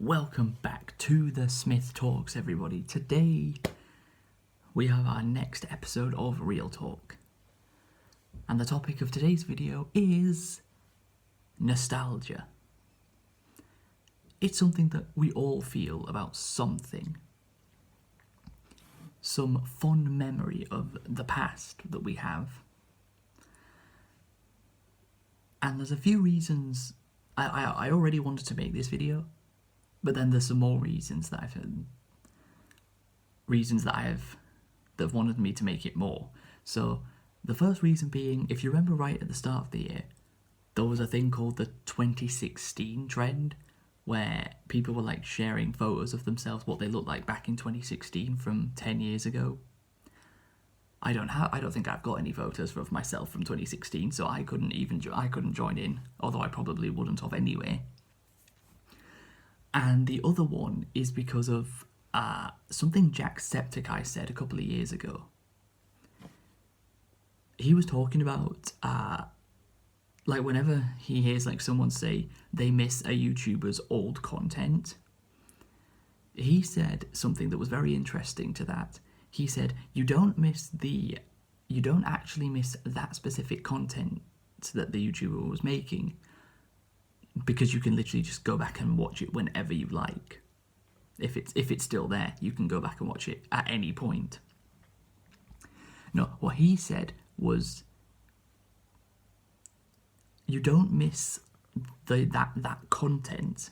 Welcome back to the Smith Talks, everybody. Today we have our next episode of Real Talk. And the topic of today's video is nostalgia. It's something that we all feel about something. Some fond memory of the past that we have. And there's a few reasons I already wanted to make this video, but then there's some more reasons that have wanted me to make it more. So the first reason being, if you remember right at the start of the year, there was a thing called the 2016 trend, where people were like sharing photos of themselves, what they looked like back in 2016 from 10 years ago. I don't think I've got any photos of myself from 2016, so I couldn't join in, although I probably wouldn't have anyway. And the other one is because of something Jacksepticeye said a couple of years ago. He was talking about like whenever he hears like someone say they miss a YouTuber's old content, he said something that was very interesting to that. He said, you don't actually miss that specific content that the YouTuber was making, because you can literally just go back and watch it whenever you like. If it's still there, you can go back and watch it at any point. No, what he said was, you don't miss that content.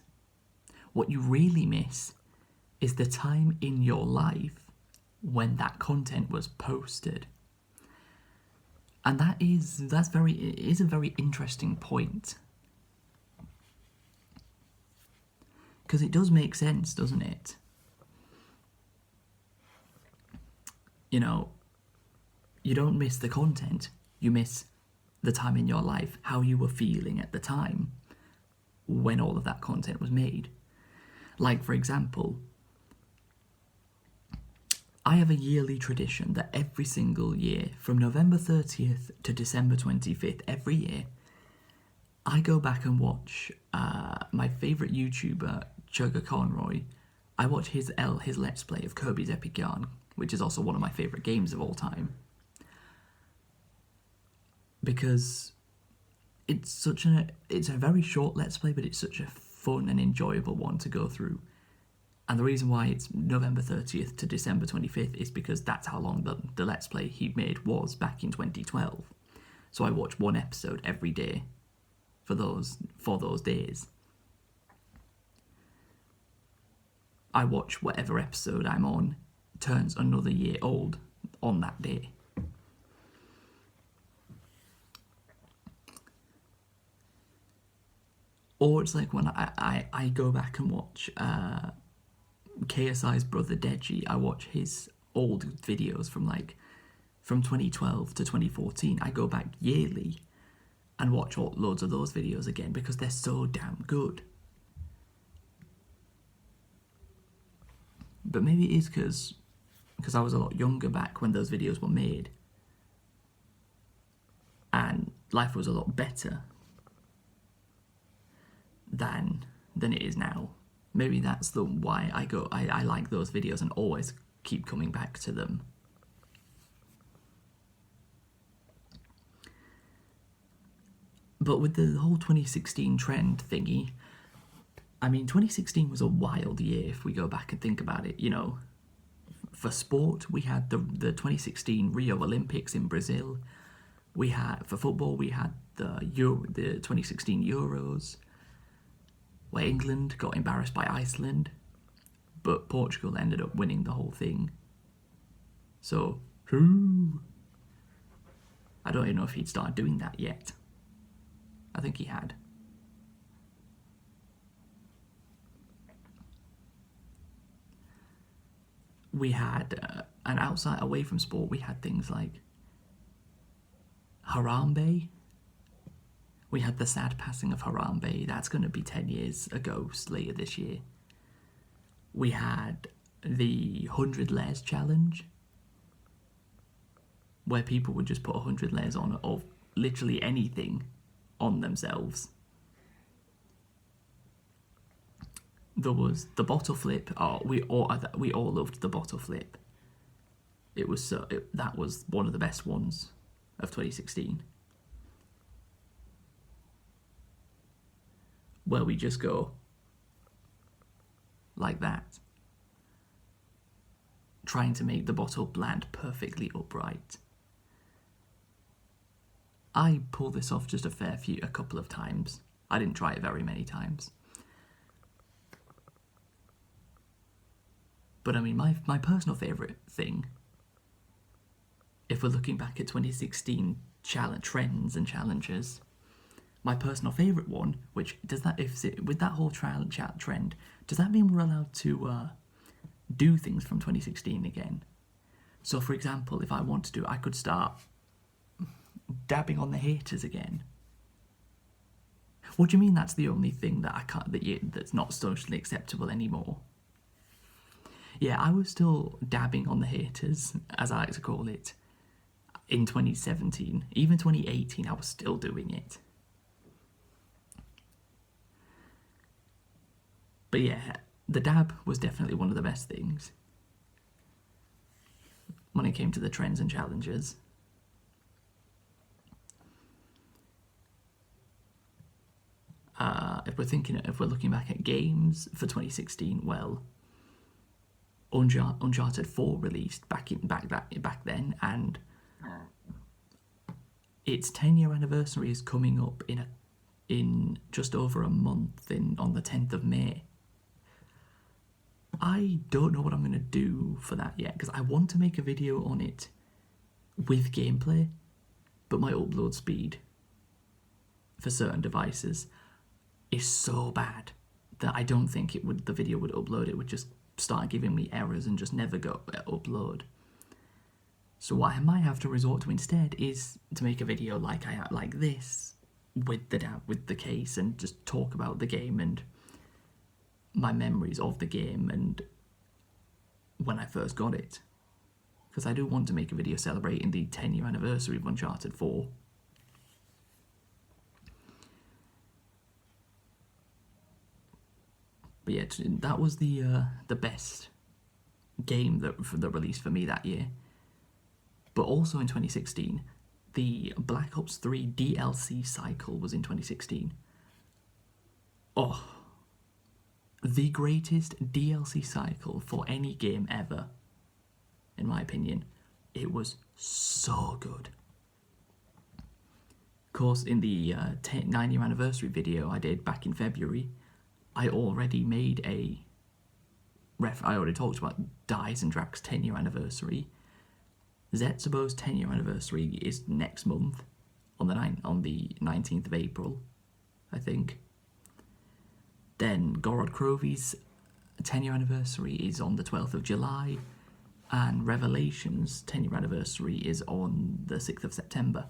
What you really miss is the time in your life when that content was posted. And it is a very interesting point. Because it does make sense, doesn't it? You know, you don't miss the content, you miss the time in your life, how you were feeling at the time when all of that content was made. Like, for example, I have a yearly tradition that every single year, from November 30th to December 25th, every year, I go back and watch my favourite YouTuber, Chugga Conroy. I watch his Let's Play of Kirby's Epic Yarn, which is also one of my favourite games of all time. Because it's a very short Let's Play, but it's such a fun and enjoyable one to go through. And the reason why it's November 30th to December 25th is because that's how long the Let's Play he made was back in 2012. So I watch one episode every day for those days. I watch whatever episode I'm on turns another year old on that day. Or it's like when I go back and watch KSI's brother Deji. I watch his old videos from 2012 to 2014. I go back yearly and watch loads of those videos again because they're so damn good. But maybe it is because I was a lot younger back when those videos were made, and life was a lot better than it is now. Maybe that's why I like those videos and always keep coming back to them. But with the whole 2016 trend thingy, I mean, 2016 was a wild year if we go back and think about it, you know. For sport, we had the 2016 Rio Olympics in Brazil. For football, we had the 2016 Euros, where England got embarrassed by Iceland, but Portugal ended up winning the whole thing. So, I don't even know if he'd started doing that yet. I think he had. We had, and away from sport, we had things like Harambe. We had the sad passing of Harambe. That's going to be 10 years ago later this year. We had the 100 layers challenge, where people would just put 100 layers on of literally anything on themselves. There was the bottle flip. Oh, we all loved the bottle flip. That was one of the best ones of 2016. Where we just go like that, trying to make the bottle land perfectly upright. I pulled this off just a couple of times. I didn't try it very many times. But I mean, my personal favourite thing, if we're looking back at 2016 trends and challenges, my personal favourite one, with that whole trend, does that mean we're allowed to do things from 2016 again? So, for example, if I wanted to, I could start dabbing on the haters again. What do you mean that's the only thing that that's not socially acceptable anymore? Yeah, I was still dabbing on the haters, as I like to call it, in 2017. Even 2018, I was still doing it. But yeah, the dab was definitely one of the best things when it came to the trends and challenges. If we're looking back at games for 2016, well, Uncharted 4 released back then, and its 10-year anniversary is coming up in just over a month, on the 10th of May. I don't know what I'm going to do for that yet, because I want to make a video on it with gameplay, but my upload speed for certain devices is so bad that I don't think the video would upload. It would just start giving me errors and just never go upload. So what I might have to resort to instead is to make a video like this with the case, and just talk about the game and my memories of the game and when I first got it, because I do want to make a video celebrating the 10-year anniversary of Uncharted 4. But yeah, that was the best game that released for me that year. But also in 2016, the Black Ops 3 DLC cycle was in 2016. Oh, the greatest DLC cycle for any game ever, in my opinion. It was so good. Of course, in the 9-year anniversary video I did back in February, I already talked about Dies and Drax 10-year anniversary. Zetsubo's 10-year anniversary is next month, on the 19th of April, I think. Then Gorod Krovi's 10-year anniversary is on the 12th of July, and Revelation's 10-year anniversary is on the 6th of September.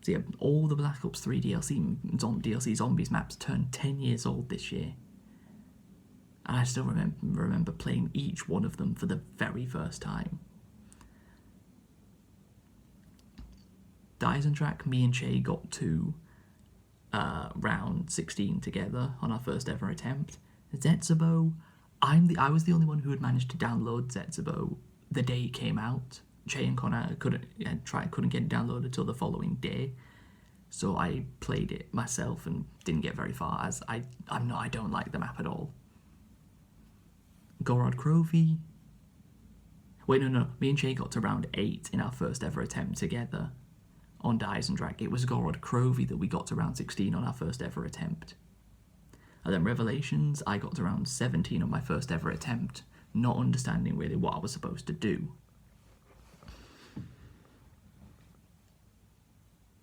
So yeah, all the Black Ops 3 DLC Zombies maps turned 10 years old this year. And I still remember playing each one of them for the very first time. Dies and Drac, me and Shay got to round 16 together on our first ever attempt. Zetsubo, I was the only one who had managed to download Zetsubo the day it came out. Shay and Connor couldn't get it downloaded until the following day, so I played it myself and didn't get very far, as I don't like the map at all. Gorod Krovi. Wait, no. Me and Shay got to round 8 in our first ever attempt together on Dies and Drag. It was Gorod Krovi that we got to round 16 on our first ever attempt. And then Revelations, I got to round 17 on my first ever attempt, not understanding really what I was supposed to do.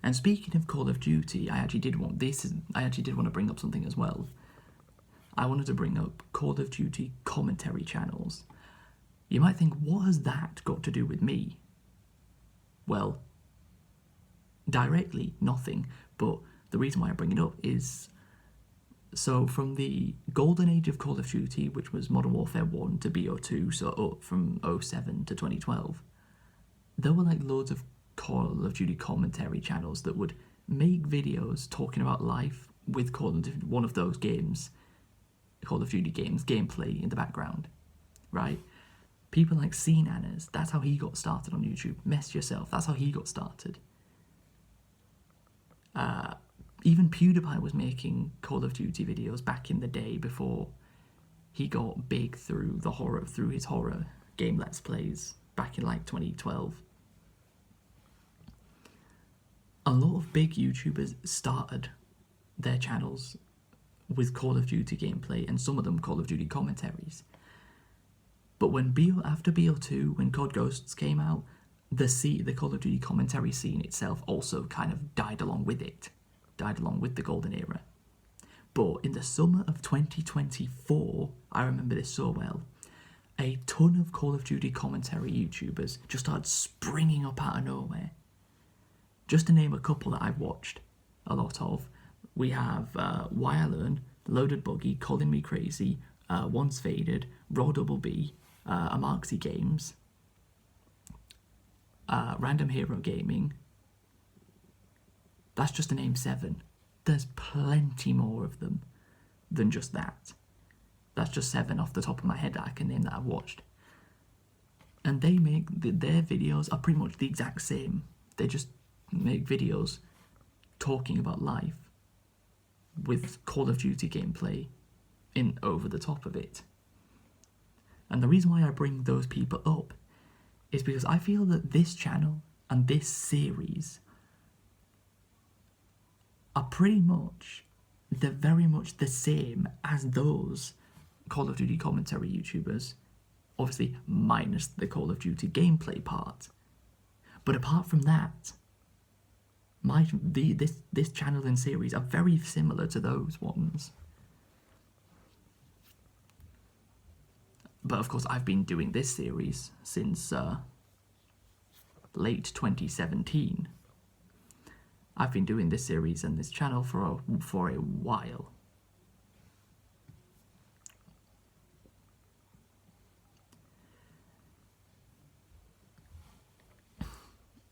And speaking of Call of Duty, I actually did want to bring up something as well. I wanted to bring up Call of Duty commentary channels. You might think, what has that got to do with me? Well, directly, nothing. But the reason why I bring it up is, so from the golden age of Call of Duty, which was Modern Warfare 1 to BO2, so up from 07 to 2012, there were like loads of Call of Duty commentary channels that would make videos talking about life with one of those games, Call of Duty games, gameplay in the background, right? People like CNanners, that's how he got started on YouTube. Mess Yourself, that's how he got started. Even PewDiePie was making Call of Duty videos back in the day before he got big through his horror game Let's Plays back in like 2012. A lot of big YouTubers started their channels with Call of Duty gameplay, and some of them Call of Duty commentaries. But after BO2, when COD Ghosts came out, the Call of Duty commentary scene itself also kind of died along with the golden era. But in the summer of 2024, I remember this so well, a ton of Call of Duty commentary YouTubers just started springing up out of nowhere. Just to name a couple that I've watched a lot of, we have Why I Learn, Loaded Buggy, Calling Me Crazy, Once Faded, Raw Double B, Amarxy Games, Random Hero Gaming. That's just to name 7. There's plenty more of them than just that. That's just 7 off the top of my head that I can name that I've watched. And they make their videos are pretty much the exact same. They just make videos talking about life with Call of Duty gameplay in over the top of it. And the reason why I bring those people up is because I feel that this channel and this series are pretty much, they're very much the same as those Call of Duty commentary YouTubers, obviously minus the Call of Duty gameplay part. But apart from that, this channel and series are very similar to those ones. But of course, I've been doing this series since late 2017. I've been doing this series and this channel for a while.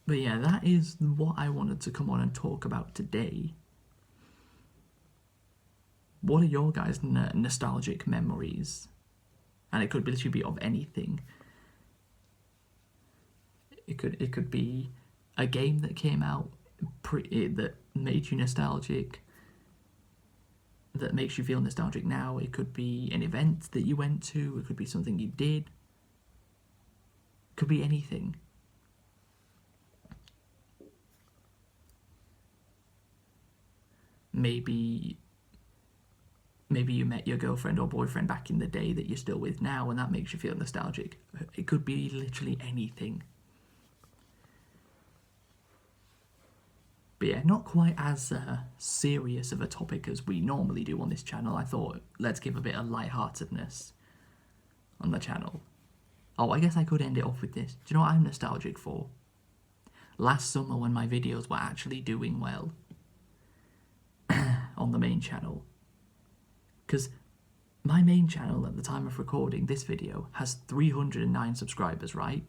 But yeah, that is what I wanted to come on and talk about today. What are your guys' nostalgic memories? And it could literally be of anything. It could be a game that came out that made you nostalgic, that makes you feel nostalgic now. It could be an event that you went to. It could be something you did. It could be anything. Maybe you met your girlfriend or boyfriend back in the day that you're still with now, and that makes you feel nostalgic. It could be literally anything. But yeah, not quite as serious of a topic as we normally do on this channel. I thought, let's give a bit of lightheartedness on the channel. Oh, I guess I could end it off with this. Do you know what I'm nostalgic for? Last summer, when my videos were actually doing well on the main channel. Because my main channel at the time of recording this video has 309 subscribers, right?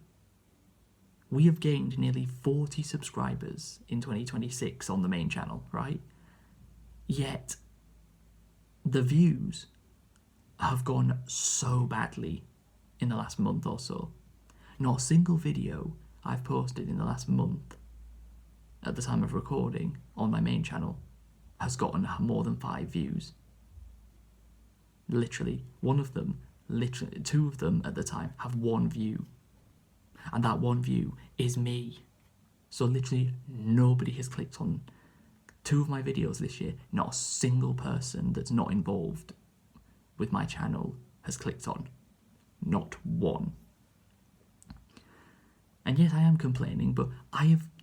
We have gained nearly 40 subscribers in 2026 on the main channel, right? Yet, the views have gone so badly in the last month or so. Not a single video I've posted in the last month at the time of recording on my main channel has gotten more than 5 views. Literally, two of them at the time have 1 view. And that 1 view is me. So literally nobody has clicked on 2 of my videos this year. Not a single person that's not involved with my channel has clicked on. Not one. And yes, I am complaining, but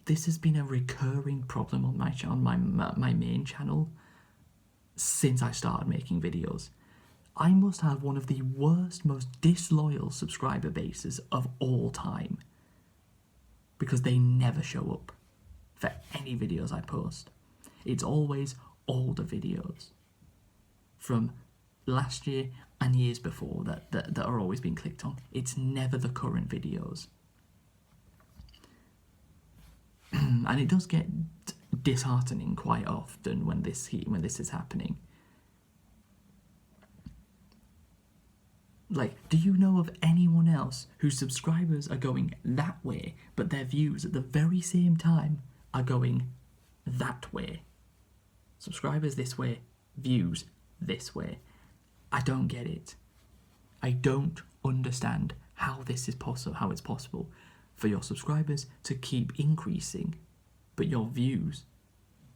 this has been a recurring problem on my main channel since I started making videos. I must have one of the worst, most disloyal subscriber bases of all time, because they never show up for any videos I post. It's always older videos from last year and years before that are always being clicked on. It's never the current videos. And it does get disheartening quite often when this is happening. Like, do you know of anyone else whose subscribers are going that way, but their views at the very same time are going that way? Subscribers this way, views this way. I don't get it. I don't understand how this is possible, how it's possible for your subscribers to keep increasing, but your views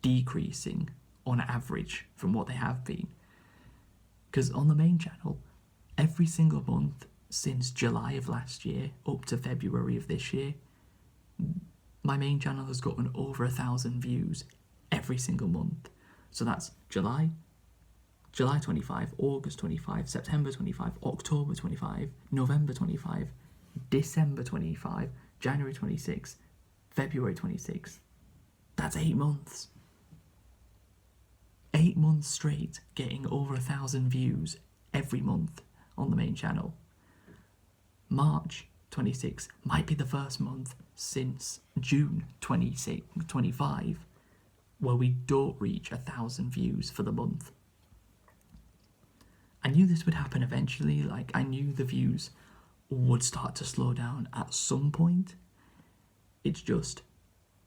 decreasing on average from what they have been. Because on the main channel, every single month since July of last year up to February of this year, my main channel has gotten over 1,000 views every single month. So that's July 25, August 25, September 25, October 25, November 25, December 25, January 26, February 26. That's 8 months. 8 months straight getting over 1,000 views every month on the main channel. March 26 might be the first month since June 25 where we don't reach 1,000 views for the month. I knew this would happen eventually. Like, I knew the views would start to slow down at some point. It's just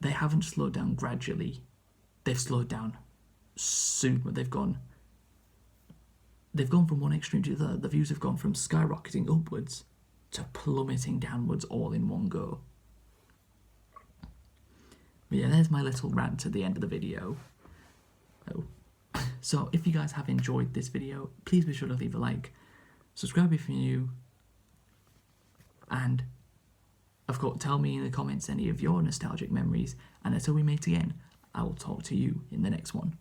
they haven't slowed down gradually. They've slowed down soon. They've gone from one extreme to the other. The views have gone from skyrocketing upwards to plummeting downwards all in one go. But yeah, there's my little rant at the end of the video. So if you guys have enjoyed this video, please be sure to leave a like, subscribe if you're new, and of course tell me in the comments any of your nostalgic memories, and until we meet again, I will talk to you in the next one.